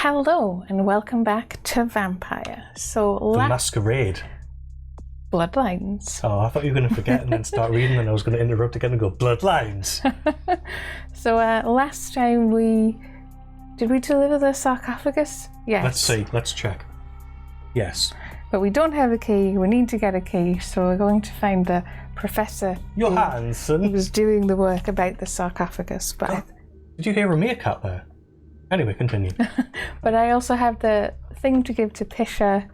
Hello and welcome back to Vampire. The Masquerade. Bloodlines. Oh, I thought you were going to forget and then start reading, and I was going to interrupt again and go, Bloodlines! So last time did we deliver the sarcophagus? Yes. Let's see, let's check. Yes. But we don't have a key, we need to get a key, so we're going to find the professor Johansson. who was doing the work about the sarcophagus. But Did you hear a meerkat there? Anyway, continue. But I also have the thing to give to Pisha,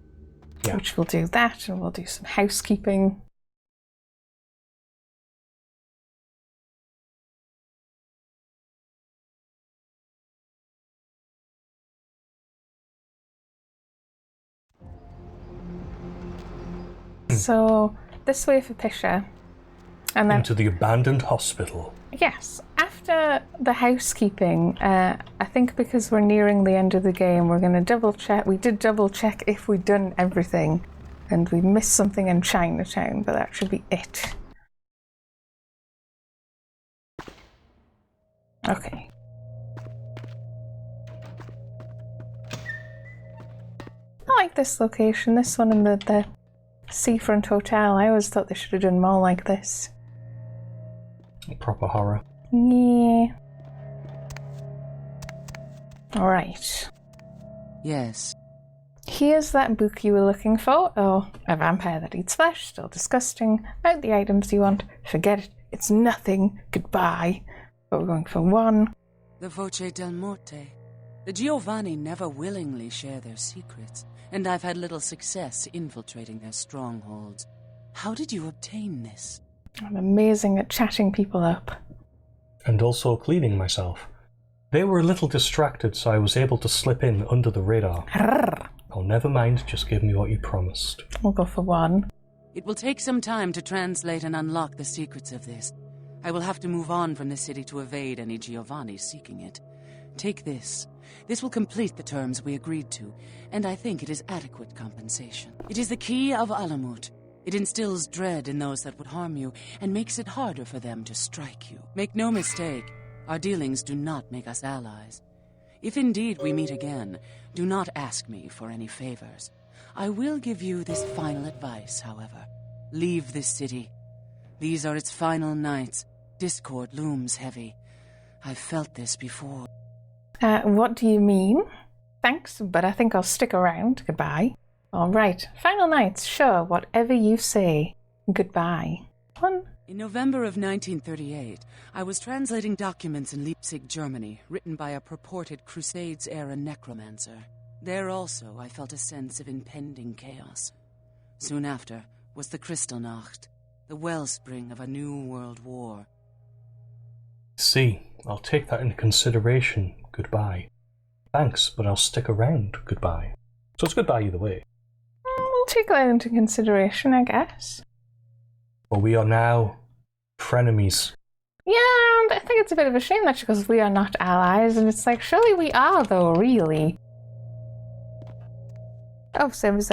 yeah. Which we'll do that, and we'll do some housekeeping. So this way for Pisha, and then into the abandoned hospital. Yes, after the housekeeping, I think because we're nearing the end of the game, we're going to double check. We did double check if we'd done everything, and we missed something in Chinatown, but that should be it. Okay. I like this location, this one in the Seafront Hotel. I always thought they should have done more like this. Proper horror. Yeah. Alright. Yes. Here's that book you were looking for. Oh, a vampire that eats flesh, still disgusting. Out the items you want. Forget it. It's nothing. Goodbye. But we're going for one. The Voce del Morte. The Giovanni never willingly share their secrets, and I've had little success infiltrating their strongholds. How did you obtain this? I'm amazing at chatting people up. And also cleaning myself. They were a little distracted, so I was able to slip in under the radar. Oh, never mind, just give me what you promised. We'll go for one. It will take some time to translate and unlock the secrets of this. I will have to move on from the city to evade any Giovanni seeking it. Take this. This will complete the terms we agreed to, and I think it is adequate compensation. It is the key of Alamut. It instills dread in those that would harm you, and makes it harder for them to strike you. Make no mistake, our dealings do not make us allies. If indeed we meet again, do not ask me for any favors. I will give you this final advice, however. Leave this city. These are its final nights. Discord looms heavy. I've felt this before. What do you mean? Thanks, but I think I'll stick around. Goodbye. All right. Final nights. Sure, whatever you say. Goodbye. One. In November of 1938, I was translating documents in Leipzig, Germany, written by a purported Crusades-era necromancer. There also, I felt a sense of impending chaos. Soon after was the Kristallnacht, the wellspring of a new world war. See, I'll take that into consideration. Goodbye. Thanks, but I'll stick around. Goodbye. So it's goodbye either way. We'll take that into consideration, I guess. But we are now frenemies. Yeah, and I think it's a bit of a shame that because we are not allies, and it's like, surely we are, though, really. Oh, so it was,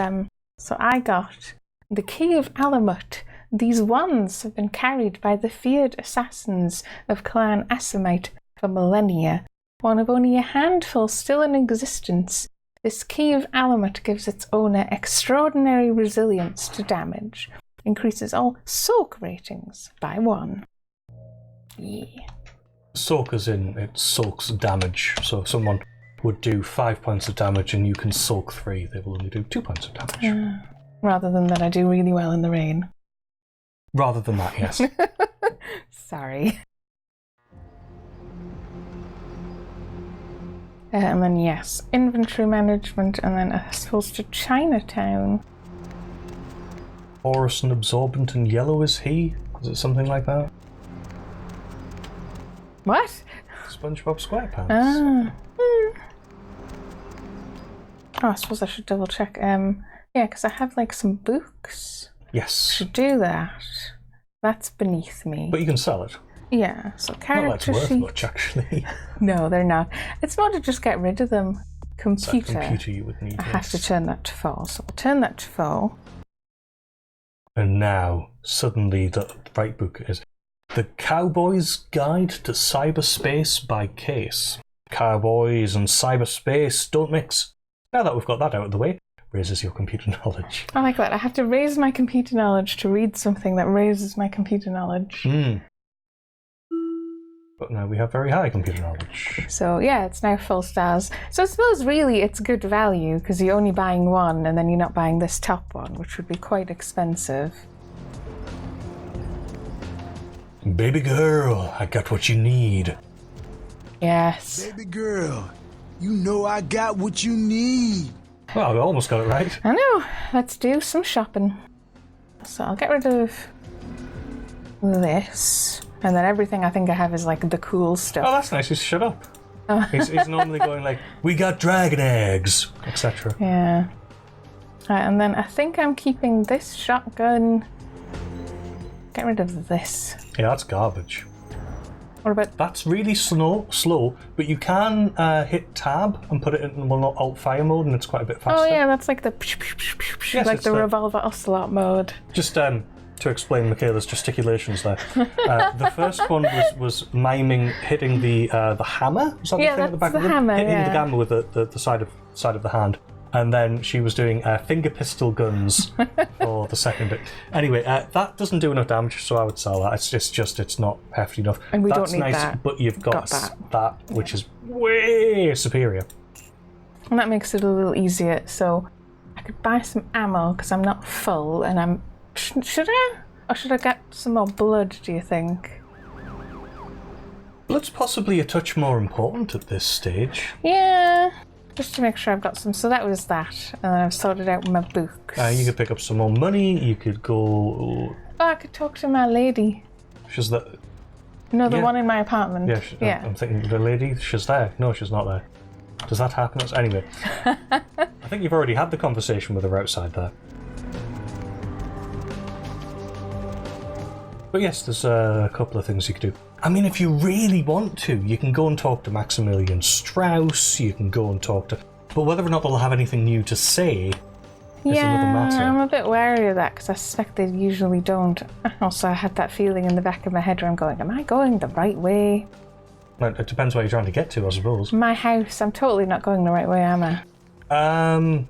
so I got the key of Alamut. These wands have been carried by the feared assassins of Clan Asimite for millennia. One of only a handful still in existence, this key of Alamut gives its owner extraordinary resilience to damage. Increases all soak ratings by 1. Yeah. Soak as in, it soaks damage. So if someone would do 5 points of damage and you can soak 3, they will only do 2 points of damage. Rather than that I do really well in the rain. Rather than that, yes. Sorry. And then yes, inventory management, and then I suppose to Chinatown. Porous and absorbent and yellow is he? Is it something like that? What? SpongeBob SquarePants. Ah. Oh, I suppose I should double check. Yeah, because I have like some books. Yes. Should do that. That's beneath me. But you can sell it. Yeah, so character not like it's worth sheet. much, actually. No, they're not. It's more to just get rid of them. Computer. That computer you would need. I have to turn that to 4, so we'll turn that to 4. And now, suddenly, the right book is The Cowboy's Guide to Cyberspace by Case. Cowboys and cyberspace don't mix. Now that we've got that out of the way, raises your computer knowledge. I like that. I have to raise my computer knowledge to read something that raises my computer knowledge. But now we have very high computer knowledge. So yeah, it's now full stars. So I suppose really it's good value because you're only buying one and then you're not buying this top one, which would be quite expensive. Baby girl, I got what you need. Yes. Baby girl, you know I got what you need. Well, I almost got it right. I know. Let's do some shopping. So I'll get rid of this. And then everything I think I have is like the cool stuff. Oh, that's nice. He's shut up. He's normally going like, we got dragon eggs, etc. Yeah. Right, and then I think I'm keeping this shotgun. Get rid of this. Yeah, that's garbage. What about... That's really slow, but you can hit tab and put it in alt fire mode, and it's quite a bit faster. Oh yeah, that's like the Yes, like the revolver ocelot mode. Just to explain Michaela's gesticulations there. The first one was miming hitting the hammer. Was that Yeah, the thing at the back that's of the hammer, hitting yeah. the hammer with the side of the hand. And then she was doing finger pistol guns for the second bit. Anyway, that doesn't do enough damage, so I would sell that. It's not hefty enough. And we That's don't need nice, that. but you've got Got that, which is way superior. And that makes it a little easier. So I could buy some ammo because I'm not full, and I'm... Should I? Or should I get some more blood, do you think? Blood's possibly a touch more important at this stage. Yeah, just to make sure I've got some. So that was that. And then I've sorted out my books. You could pick up some more money. You could go... Oh, I could talk to my lady. She's the... No, the Yeah. one in my apartment. Yeah, I'm thinking the lady, she's there. No, she's not there. Does that happen? Anyway. I think you've already had the conversation with her outside there. But yes, there's a couple of things you could do. I mean, if you really want to, you can go and talk to Maximilian Strauss, you can go and talk to... But whether or not they'll have anything new to say is another matter. I'm a bit wary of that because I suspect they usually don't. Also, I had that feeling in the back of my head where I'm going, am I going the right way? Well, it depends where you're trying to get to, I suppose. My house, I'm totally not going the right way, am I?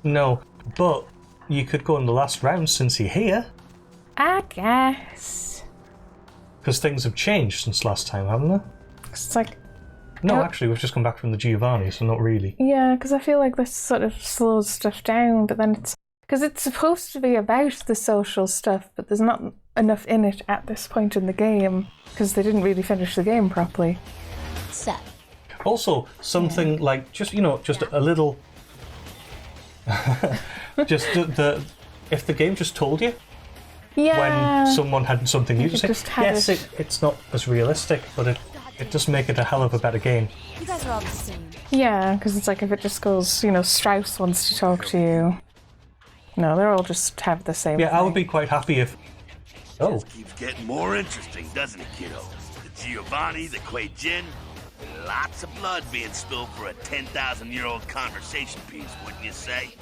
No. But you could go in the last round since you're here. I guess. Because things have changed since last time, haven't they? It's like... No, actually, we've just come back from the Giovanni, so not really. Yeah, because I feel like this sort of slows stuff down, but then it's... Because it's supposed to be about the social stuff, but there's not enough in it at this point in the game, because they didn't really finish the game properly. So. Also, something like, just a little... just if the game just told you Yeah. when someone had something new to say, just had yes, it's not as realistic, but it does make it a hell of a better game. You guys are all the same. Yeah, because it's like if it just goes, Strauss wants to talk to you. No, they're all just have the same Yeah, thing. I would be quite happy if... Oh, This keeps getting more interesting, doesn't it, kiddo? The Giovanni, the Quay Gin, lots of blood being spilled for a 10,000-year-old conversation piece, wouldn't you say?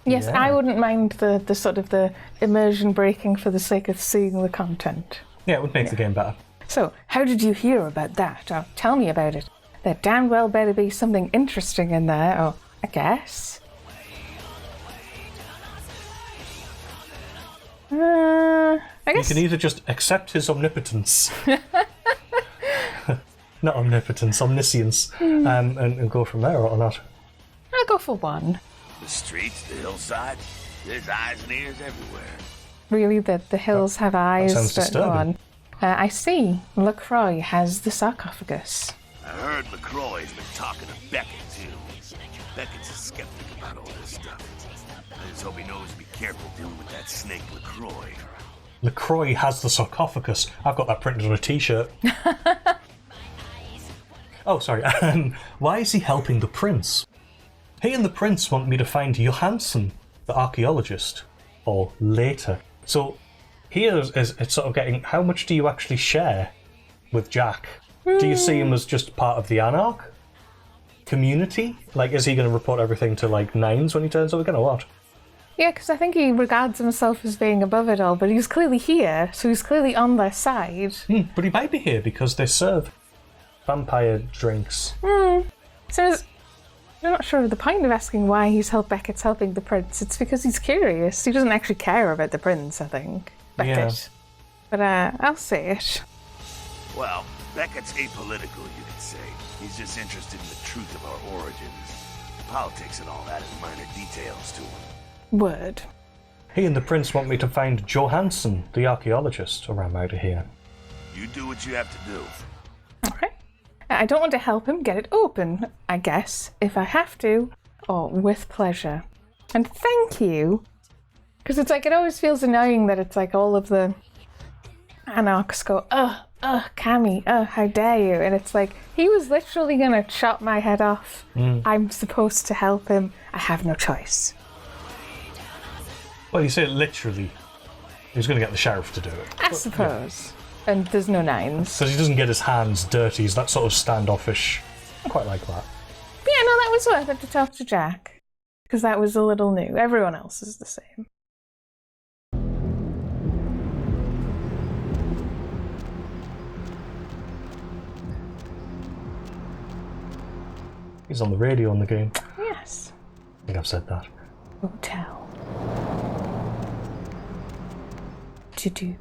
Yes, Yeah. I wouldn't mind the sort of the immersion breaking for the sake of seeing the content. yeah, it would make the game better. So, how did you hear about that? Oh, tell me about it. There damn well better be something interesting in there, oh, I guess. I You guess... can either just accept his omnipotence... not omnipotence, omniscience, and go from there or not. I'll go for one. The streets, the hillside, there's eyes and ears everywhere. Really, the hills have eyes, sounds but go disturbing. on. I see. LaCroix has the sarcophagus. I heard LaCroix's been talking to Beckett, too. Beckett's a skeptic about all this stuff. I just hope he knows to be careful dealing with that snake LaCroix. LaCroix has the sarcophagus. I've got that printed on a t-shirt. Oh, sorry. Why is he helping the prince? He and the prince want me to find Johansson, the archaeologist, or later. So here is it's sort of getting, how much do you actually share with Jack? Do you see him as just part of the Anarch community? Like, is he going to report everything to, like, Nines when he turns up again, or what? Yeah, because I think he regards himself as being above it all, but he's clearly here, so he's clearly on their side. But he might be here because they serve vampire drinks. So I'm not sure of the point of asking why Beckett's helping the prince. It's because he's curious. He doesn't actually care about the prince, I think. Beckett. Yeah. But I'll say it. Well, Beckett's apolitical, you could say. He's just interested in the truth of our origins. Politics and all that is minor details to him. Word. He and the prince want me to find Johansson, the archaeologist, or I'm out of here. You do what you have to do. Okay. I don't want to help him get it open, I guess, if I have to, or with pleasure. And thank you. Because it's like, it always feels annoying that it's like all of the anarchs go, Cammy, how dare you? And it's like, he was literally going to chop my head off. I'm supposed to help him. I have no choice. Well, you say it literally. He was going to get the sheriff to do it. I suppose. Yeah. And there's no nines. Because he doesn't get his hands dirty. He's that sort of standoffish. I quite like that. But yeah, no, that was worth it to talk to Jack. Because that was a little new. Everyone else is the same. He's on the radio in the game. Yes. I think I've said that. Hotel. Do.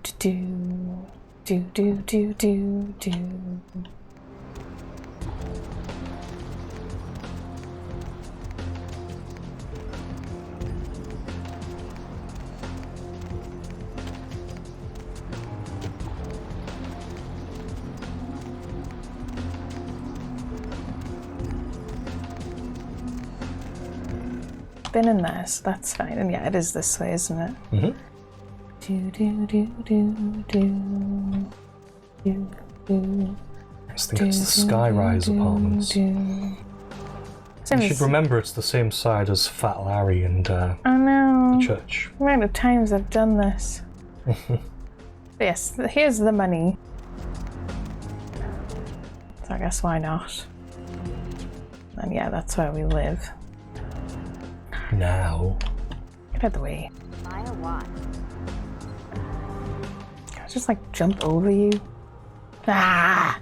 Been in there, so that's fine. And yeah, it is this way, isn't it? Mm-hmm. I think it's the Skyrise apartments. You should remember it's the same side as Fat Larry and I know. the church. The amount of times I've done this. Yes, here's the money. So I guess why not? And yeah, that's where we live. Now. Get out of the way. Can I just like jump over you? Ah!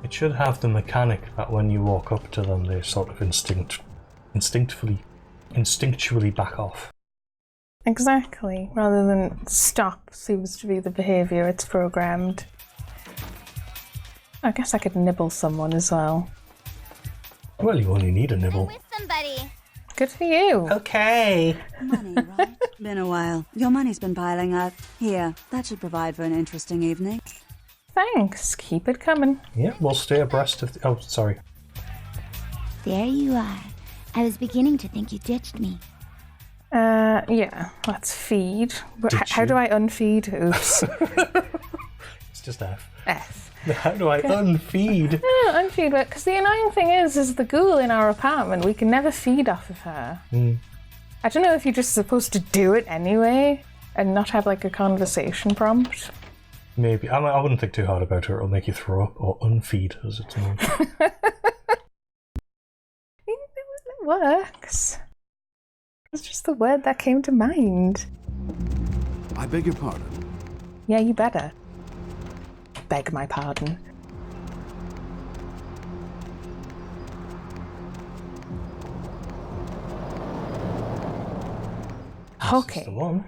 It should have the mechanic that when you walk up to them, they sort of instinctually back off. Exactly. Rather than stop seems to be the behaviour it's programmed. I guess I could nibble someone as well. Well, you only need a nibble. I'm with somebody. Good for you. Okay. Money, right? Been a while. Your money's been piling up. Here, that should provide for an interesting evening. Thanks. Keep it coming. Yeah, we'll stay abreast of the... Oh, sorry. There you are. I was beginning to think you ditched me. Yeah. Let's feed. How do I unfeed? Oops. It's just F. F. How do I unfeed? No, unfeed. Because the annoying thing is the ghoul in our apartment, we can never feed off of her. I don't know if you're just supposed to do it anyway and not have like a conversation prompt. Maybe. I wouldn't think too hard about it. It'll make you throw up, or unfeed, as it's known. It works. It's just the word that came to mind. I beg your pardon. Yeah, you better. Beg my pardon. Okay. The one.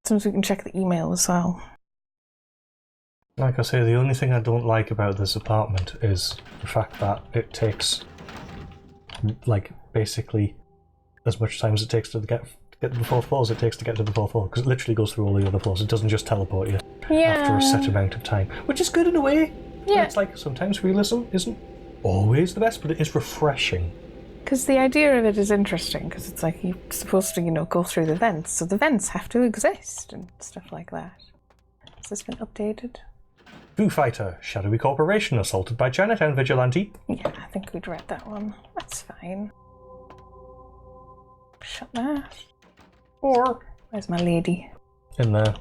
Sometimes we can check the email as well. Like I say, the only thing I don't like about this apartment is the fact that it takes, like, basically as much time as it takes to get to the fourth floor as it takes to get to the fourth floor, because it literally goes through all the other floors. It doesn't just teleport you after a set amount of time, which is good in a way. Yeah. It's like sometimes realism isn't always the best, but it is refreshing. Because the idea of it is interesting, because it's like you're supposed to, go through the vents, so the vents have to exist and stuff like that. Has this been updated? Foo Fighter, shadowy corporation assaulted by Chinatown vigilante. Yeah, I think we'd read that one. That's fine. Shut that. Or, where's my lady? In there.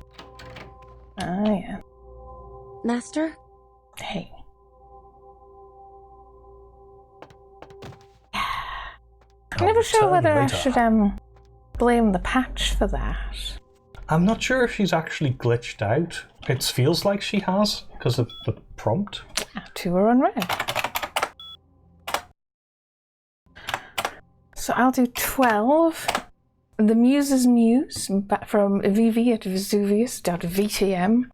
Ah, yeah. Master? Hey. I'm never sure whether I should blame the patch for that. I'm not sure if she's actually glitched out. It feels like she has, because of the prompt. 2 are unread. So I'll do 12. The Muse's Muse from VV at Vesuvius.vtm.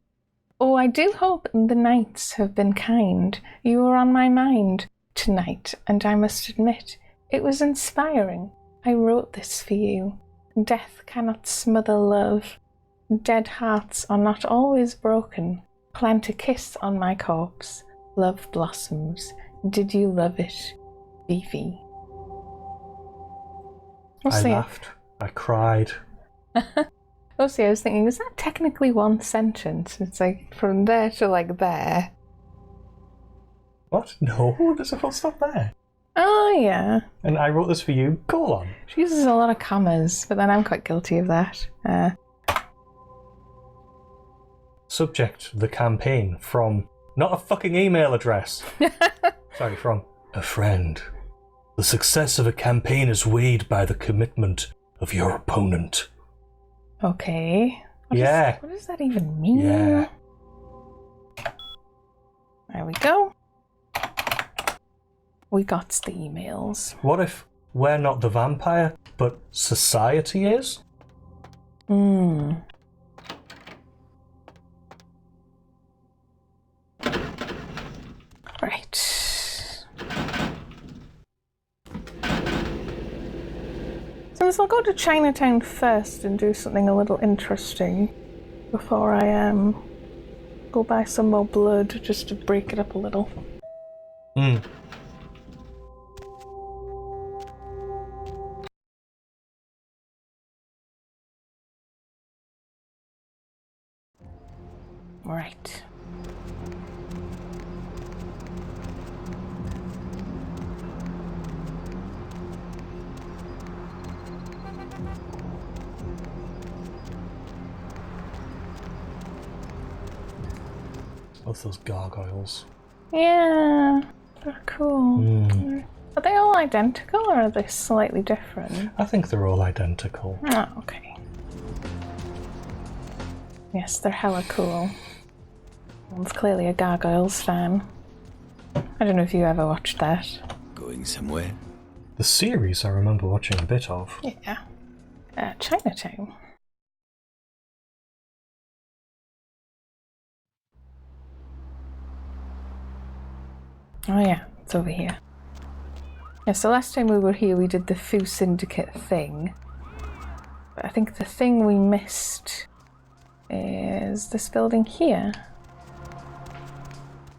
Oh, I do hope the nights have been kind. You were on my mind tonight, and I must admit, it was inspiring. I wrote this for you. Death cannot smother love. Dead hearts are not always broken. Plant a kiss on my corpse. Love blossoms. Did you love it, VV? I laughed. I cried. Also, I was thinking, is that technically one sentence? It's like from there to like there. What? No, there's a full stop there. Oh, yeah. And I wrote this for you, colon. She uses a lot of commas, but then I'm quite guilty of that. Subject, the campaign, from, not a fucking email address. Sorry, from a friend. The success of a campaign is weighed by the commitment of your opponent. Okay. What does that even mean? Yeah. There we go. We got the emails. What if we're not the vampire, but society is? Right. So I'll go to Chinatown first and do something a little interesting before I go buy some more blood just to break it up a little. Right. What's those gargoyles? Yeah, they're cool. Are they all identical or are they slightly different? I think they're all identical. Oh, okay. Yes, they're hella cool. One's clearly a Gargoyles fan. I don't know if you ever watched that. Going somewhere? The series I remember watching a bit of. Yeah. Chinatown. Oh yeah, it's over here. Yeah, so last time we were here we did the Foo Syndicate thing. But I think the thing we missed is this building here.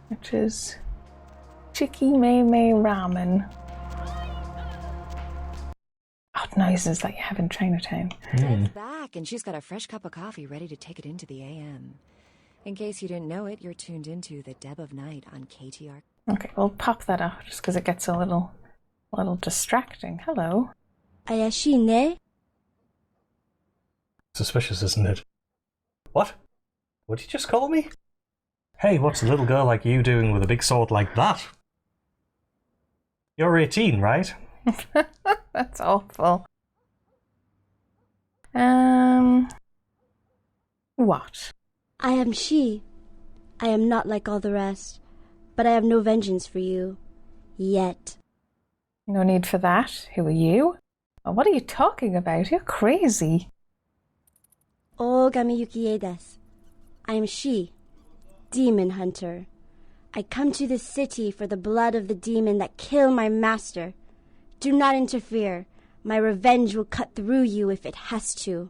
Which is Chiki Mei Mei Ramen. Odd noises that you have in Chinatown. It's back, and she's got a fresh cup of coffee ready to take it into the AM. In case you didn't know it, you're tuned into the Deb of Night on KTR. Okay, we'll pop that off just because it gets a little distracting. Hello. Ayashi ne? Suspicious, isn't it? What? What did you just call me? Hey, what's a little girl like you doing with a big sword like that? You're 18, right? That's awful. What? I am she. I am not like all the rest, but I have no vengeance for you. Yet. No need for that. Who are you? Oh, what are you talking about? You're crazy. Ogami Yukie desu. I am she, demon hunter. I come to this city for the blood of the demon that killed my master. Do not interfere. My revenge will cut through you if it has to.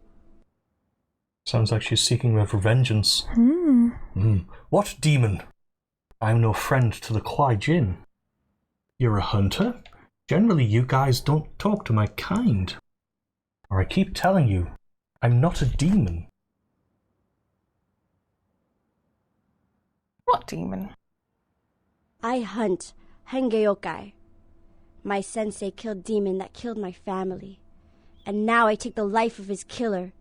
Sounds like she's seeking vengeance. What demon? I'm no friend to the Kwai Jin. You're a hunter? Generally, you guys don't talk to my kind. Or I keep telling you, I'm not a demon. What demon? I hunt Hengeyokai. My sensei killed demon that killed my family. And now I take the life of his killer.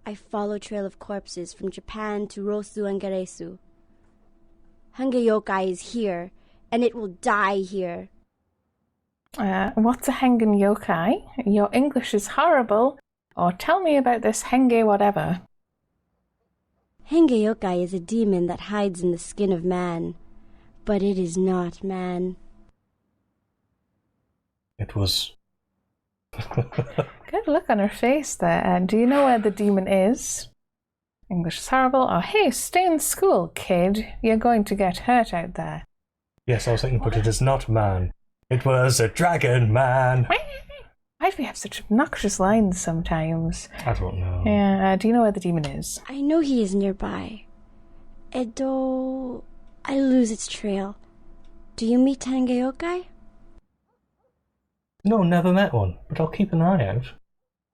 I follow trail of corpses from Japan to Rosu and Garesu. Hengeyokai is here, and it will die here. What's a Hengen Yokai? Your English is horrible, or tell me about this Henge whatever. Henge yokai is a demon that hides in the skin of man, but it is not man. It was... Good look on her face there. Do you know where the demon is? English is horrible. Oh, hey, stay in school, kid. You're going to get hurt out there. Yes, I was thinking, but it is not man. It was a dragon man. Why do we have such obnoxious lines sometimes? I don't know. Yeah, do you know where the demon is? I know he is nearby. Edo... I lose its trail. Do you meet Henge yokai? No, never met one, but I'll keep an eye out.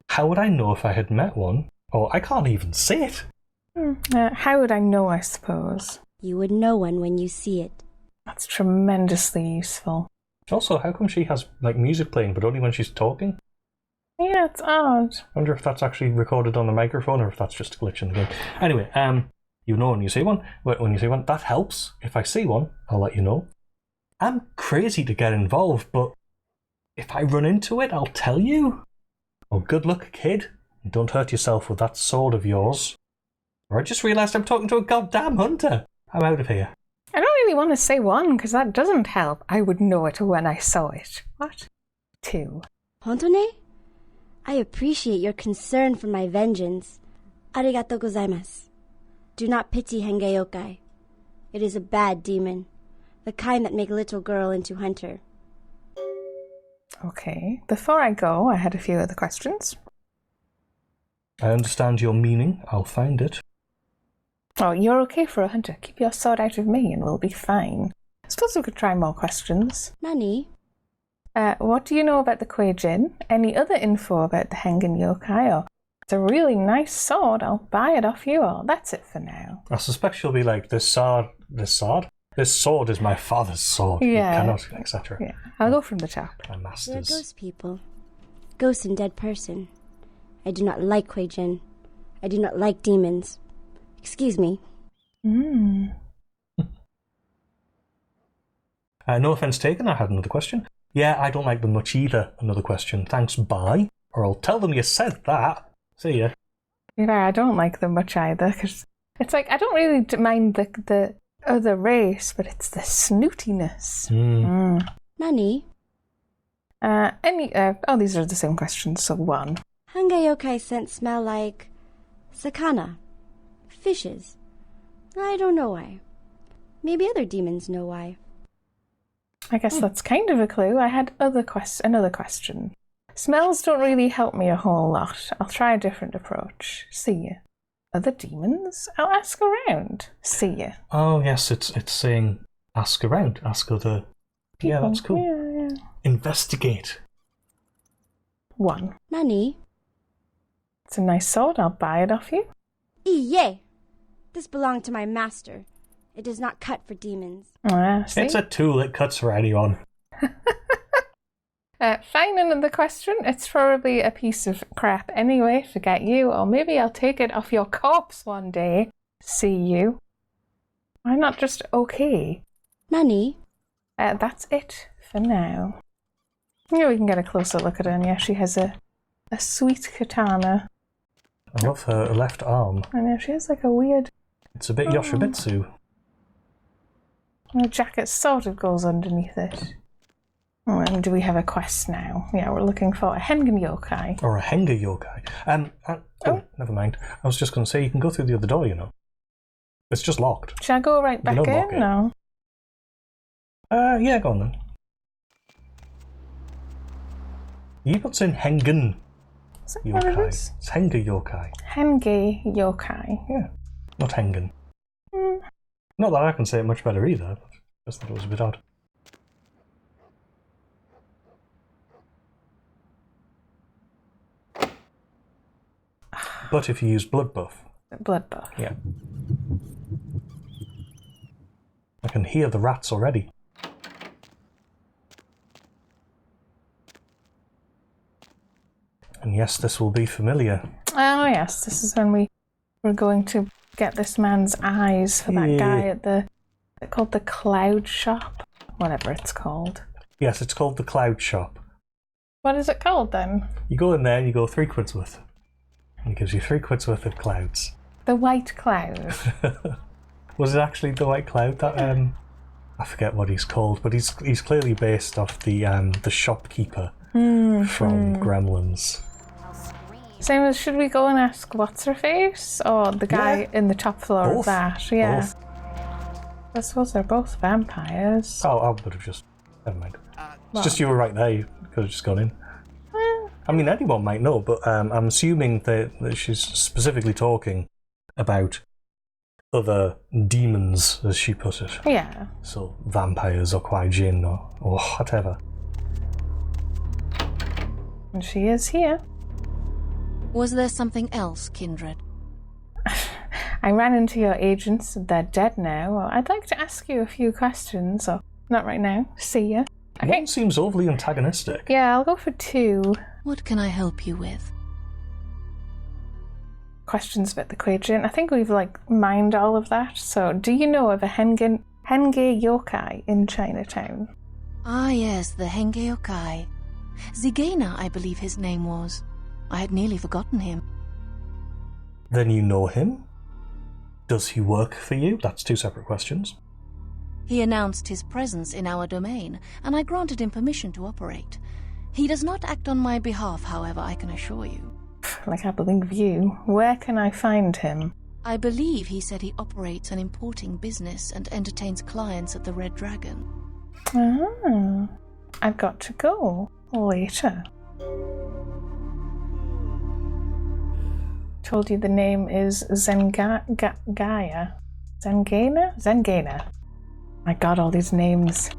How would I know if I had met one? Oh, I can't even see it. How would I know, I suppose? You would know one when you see it. That's tremendously useful. Also, how come she has, like, music playing, but only when she's talking? Yeah, it's odd. I wonder if that's actually recorded on the microphone, or if that's just a glitch in the game. Anyway, you know when you see one. When you see one, that helps. If I see one, I'll let you know. I'm crazy to get involved, but if I run into it, I'll tell you. Oh, good luck, kid. And don't hurt yourself with that sword of yours. Or I just realised I'm talking to a goddamn hunter. I'm out of here. I don't really want to say 1, because that doesn't help. I would know it when I saw it. What? 2. Hontone? I appreciate your concern for my vengeance. Arigatou gozaimasu. Do not pity Henge yokai. It is a bad demon. The kind that make little girl into hunter. Okay. Before I go, I had a few other questions. I understand your meaning. I'll find it. Oh, you're okay for a hunter. Keep your sword out of me and we'll be fine. I suppose we could try more questions. Nani? What do you know about the Kuei-jin? Any other info about the Hengen yokai? Or it's a really nice sword. I'll buy it off you all. That's it for now. I suspect she'll be like, this sword is my father's sword. Yeah. You cannot, etc. Yeah. I'll go from the top. My We're master's. ghost people. Ghost and dead person. I do not like Kuei-jin. I do not like demons. Excuse me. No offense taken, I had another question. Yeah, I don't like them much either. Another question. Thanks, bye. Or I'll tell them you said that. See ya. Yeah, I don't like them much either, because it's like, I don't really mind the other race, but it's the snootiness. Nani? These are the same questions, so 1. Henge yokai scent smell like... sakana. Fishes. I don't know why. Maybe other demons know why. I guess that's kind of a clue. I had another question. Smells don't really help me a whole lot. I'll try a different approach. See ya. Other demons? I'll ask around. See ya. Oh, yes, it's saying ask around. Ask other... People. Yeah, that's cool. Yeah. Investigate. 1. Nani? It's a nice sword. I'll buy it off you. Iye! This belonged to my master. It does not cut for demons. See? It's a tool. It cuts for anyone. Fine, another question. It's probably a piece of crap anyway, forget you, or maybe I'll take it off your corpse one day. See you. I'm not just okay. Nani? That's it for now. Yeah, we can get a closer look at her, and yeah, she has a sweet katana. I love her left arm. I know, she has like a weird... It's a bit Yoshibitsu. Her jacket sort of goes underneath it. Oh, and do we have a quest now? Yeah, we're looking for a Hengen yokai. Or a Henge yokai. Never mind. I was just going to say, you can go through the other door, you know. It's just locked. Should I go right back can unlock in? it. No. Yeah, go on then. You put in Hengen Is that what it yokai. is? It's Henge yokai. Henge yokai. Yeah, not Hengen. Not that I can say it much better either, but just thought it was a bit odd. But if you use blood buff. Blood buff. Yeah. I can hear the rats already. And yes, this will be familiar. Oh yes, this is when we're going to get this man's eyes for that guy at the... Is it called the Cloud Shop? Whatever it's called. Yes, it's called the Cloud Shop. What is it called then? You go in there and you go 3 quid's worth. He gives you 3 quid's worth of clouds. The white cloud. Was it actually the white cloud that I forget what he's called, but he's clearly based off the shopkeeper from Gremlins. Same as, should we go and ask what's her face or the guy in the top floor Both. of that? Yeah. Both. I suppose they're both vampires. Oh, I would have just... Never mind. It's just you were right there, you could have just gone in. I mean, anyone might know, but I'm assuming that she's specifically talking about other demons, as she put it. Yeah. So, vampires or Kwai Jin or whatever. And she is here. Was there something else, Kindred? I ran into your agents. They're dead now. I'd like to ask you a few questions. Or not right now. See ya. Okay. One seems overly antagonistic. Yeah, I'll go for 2. What can I help you with? Questions about the Quadrant. I think we've mined all of that. So, do you know of a Henge yokai in Chinatown? Ah, yes, the Henge yokai. Zigena, I believe his name was. I had nearly forgotten him. Then you know him? Does he work for you? That's 2 separate questions. He announced his presence in our domain, and I granted him permission to operate. He does not act on my behalf, however, I can assure you. I believe you. Where can I find him? I believe he said he operates an importing business and entertains clients at the Red Dragon. Ah, I've got to go later. Told you the name is Zengaya. Zengena? I got all these names.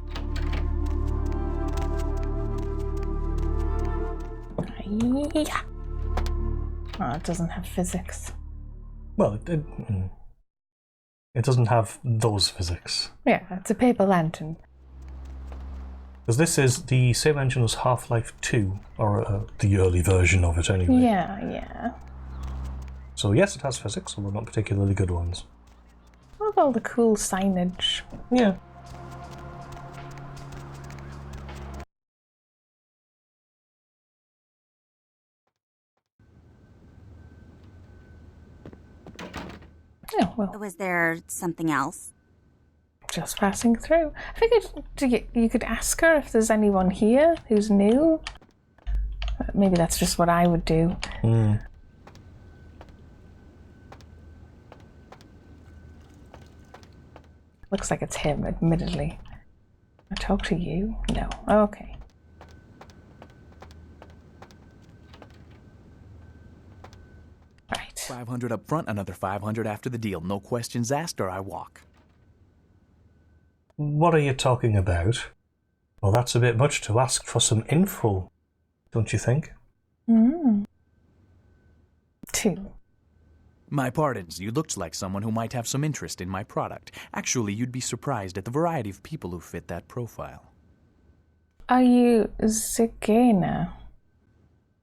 Yeah. Oh, it doesn't have physics. Well, it doesn't have those physics. Yeah, it's a paper lantern. Because this is the same engine as Half-Life 2, or the early version of it anyway. Yeah. So yes, it has physics, although not particularly good ones. Love all the cool signage. Yeah. Oh, well. Was there something else? Just passing through. I figured you could ask her if there's anyone here who's new. Maybe that's just what I would do. Looks like it's him, admittedly. I talk to you? No. Okay. Right. 500 up front, another 500 after the deal. No questions asked or I walk. What are you talking about? Well, that's a bit much to ask for some info, don't you think? 2. My pardons, you looked like someone who might have some interest in my product. Actually, you'd be surprised at the variety of people who fit that profile. Are you Zigena?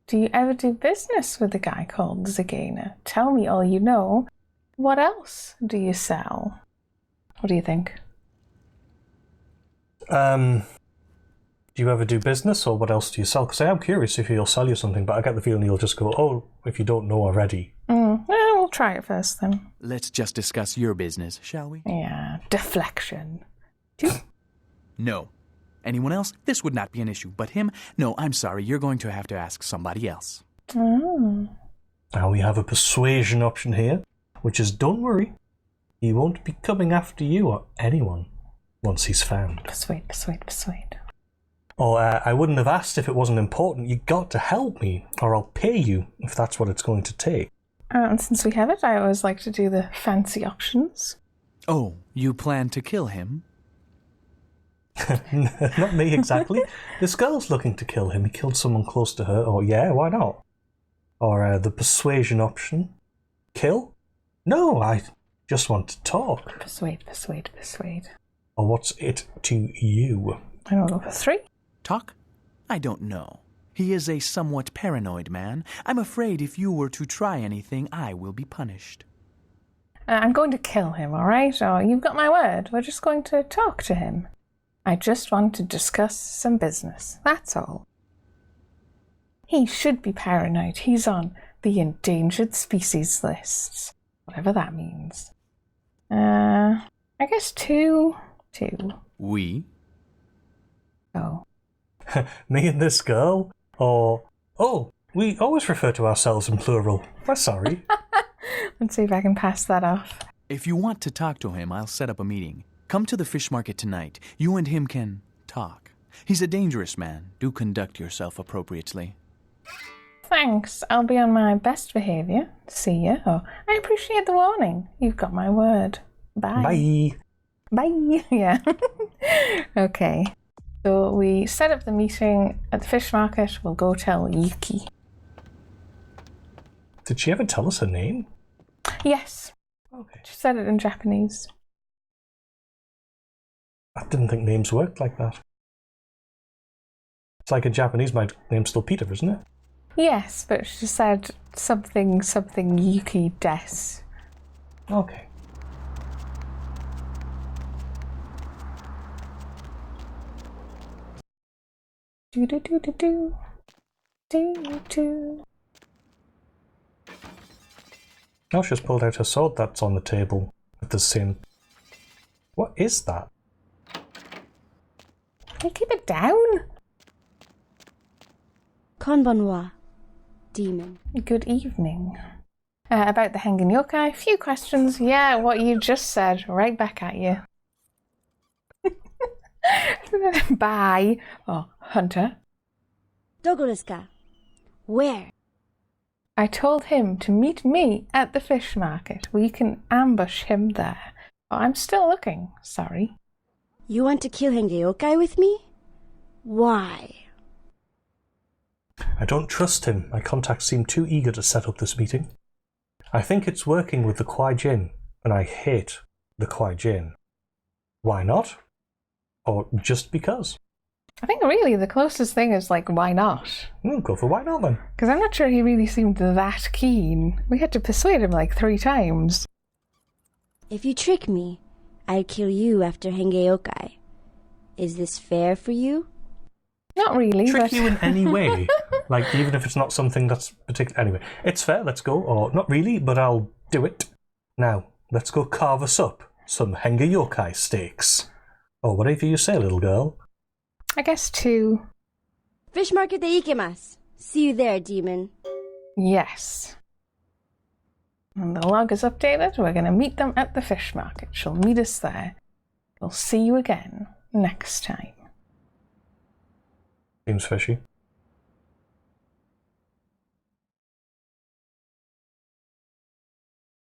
Do you ever do business with a guy called Zigena? Tell me all you know. What else do you sell? What do you think? Do you ever do business, or what else do you sell? Because I am curious if he'll sell you something, but I get the feeling he'll just go, oh, if you don't know already. We'll try it first then. Let's just discuss your business, shall we? Yeah, deflection. 2. No. Anyone else? This would not be an issue, but him? No, I'm sorry, you're going to have to ask somebody else. Now we have a persuasion option here, which is, don't worry, he won't be coming after you or anyone once he's found. Persuade. Or I wouldn't have asked if it wasn't important. You got to help me, or I'll pay you if that's what it's going to take. And since we have it, I always like to do the fancy options. Oh, you plan to kill him? Not me exactly. This girl's looking to kill him. He killed someone close to her. Or yeah, why not? Or the persuasion option. Kill? No, I just want to talk. Persuade. Or what's it to you? I don't know, for 3. Talk? I don't know. He is a somewhat paranoid man. I'm afraid if you were to try anything, I will be punished. I'm going to kill him, all right? Oh, you've got my word. We're just going to talk to him. I just want to discuss some business. That's all. He should be paranoid. He's on the endangered species list. Whatever that means. I guess 2. 2. We? Oh. Me and this girl? Or, oh, we always refer to ourselves in plural. We're sorry. Let's see if I can pass that off. If you want to talk to him, I'll set up a meeting. Come to the fish market tonight. You and him can talk. He's a dangerous man. Do conduct yourself appropriately. Thanks. I'll be on my best behaviour. See you. Oh, I appreciate the warning. You've got my word. Bye. Bye. Bye. Yeah. Okay. So we set up the meeting at the fish market. We'll go tell Yukie. Did she ever tell us her name? Yes. Okay. She said it in Japanese. I didn't think names worked like that. It's like in Japanese, my name's still Peter, isn't it? Yes, but she said something Yukie des. Okay. Do do do do do. Do do. Oh, she's pulled out her sword that's on the table with the same. What is that? Can you keep it down? Konbanwa, demon. Good evening. About the hanging yokai, few questions. Yeah, what you just said, right back at you. Bye. Oh, Hunter. Dogo desu ka? Where? I told him to meet me at the fish market. We can ambush him there. Oh, I'm still looking. Sorry. You want to kill Hengeyokai with me? Why? I don't trust him. My contacts seem too eager to set up this meeting. I think it's working with the Kwaijin, and I hate the Kwaijin. Why not? Or just because? I think really the closest thing is like, why not? We'll go for why not then. Because I'm not sure he really seemed that keen. We had to persuade him like 3 times. If you trick me, I'd kill you after Hengeyokai. Is this fair for you? Not really, Trick but... you in any way. Like, even if it's not something that's particular. Anyway, it's fair, let's go. Or, not really, but I'll do it. Now, let's go carve us up some Hengeyokai steaks. Or whatever you say, little girl. I guess 2. Fish market de ikemasu. See you there, demon. Yes. And the log is updated. We're going to meet them at the fish market. She'll meet us there. We'll see you again next time. Seems fishy.